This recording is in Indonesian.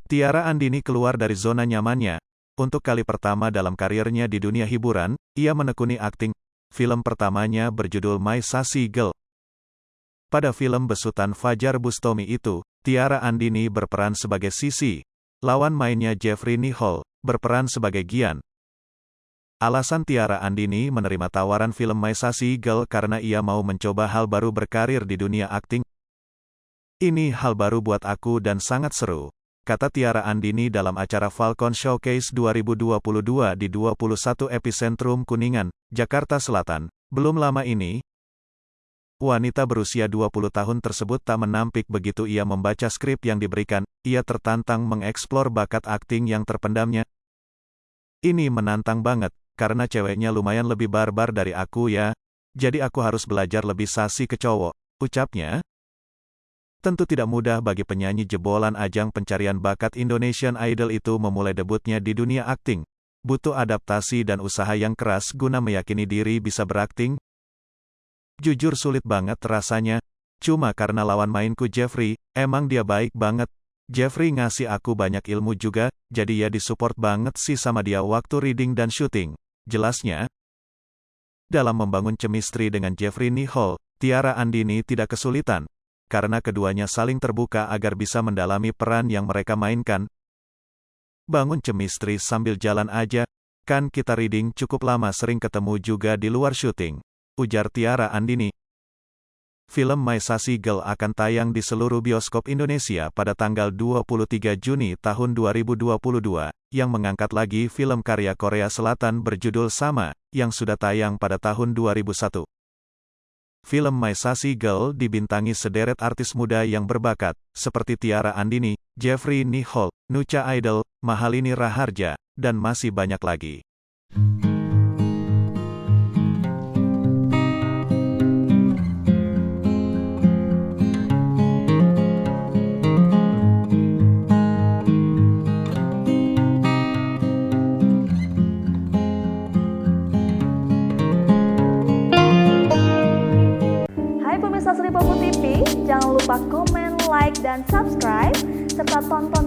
Tiara Andini keluar dari zona nyamannya. Untuk kali pertama dalam karirnya di dunia hiburan, ia menekuni akting. Film pertamanya berjudul My Sassy Girl. Pada film besutan Fajar Bustami itu, Tiara Andini berperan sebagai Sisi. Lawan mainnya Jeffrey Nicole, berperan sebagai Gian. Alasan Tiara Andini menerima tawaran film My Sassy Girl karena ia mau mencoba hal baru berkarir di dunia akting. Ini hal baru buat aku dan sangat seru, kata Tiara Andini dalam acara Falcon Showcase 2022 di 21 Epicentrum Kuningan, Jakarta Selatan. Belum lama ini, wanita berusia 20 tahun tersebut tak menampik begitu ia membaca skrip yang diberikan. Ia tertantang mengeksplor bakat akting yang terpendamnya. Ini menantang banget, karena ceweknya lumayan lebih barbar dari aku ya, jadi aku harus belajar lebih sassy ke cowok, ucapnya. Tentu tidak mudah bagi penyanyi jebolan ajang pencarian bakat Indonesian Idol itu memulai debutnya di dunia akting. Butuh adaptasi dan usaha yang keras guna meyakini diri bisa berakting. Jujur sulit banget rasanya, cuma karena lawan mainku Jeffrey, emang dia baik banget. Jeffrey ngasih aku banyak ilmu juga, jadi ya disupport banget sih sama dia waktu reading dan syuting, jelasnya. Dalam membangun chemistry dengan Jeffrey Nicole, Tiara Andini tidak kesulitan, karena keduanya saling terbuka agar bisa mendalami peran yang mereka mainkan. Bangun chemistry sambil jalan aja, kan kita reading cukup lama sering ketemu juga di luar syuting, ujar Tiara Andini. Film My Sassy Girl akan tayang di seluruh bioskop Indonesia pada tanggal 23 Juni tahun 2022, yang mengangkat lagi film karya Korea Selatan berjudul sama, yang sudah tayang pada tahun 2001. Film My Sassy Girl dibintangi sederet artis muda yang berbakat, seperti Tiara Andini, Jeffrey Nicole, Nucha Idol, Mahalini Raharja, dan masih banyak lagi. Hai pemirsa Sri Popo TV, jangan lupa komen, like, dan subscribe, serta tonton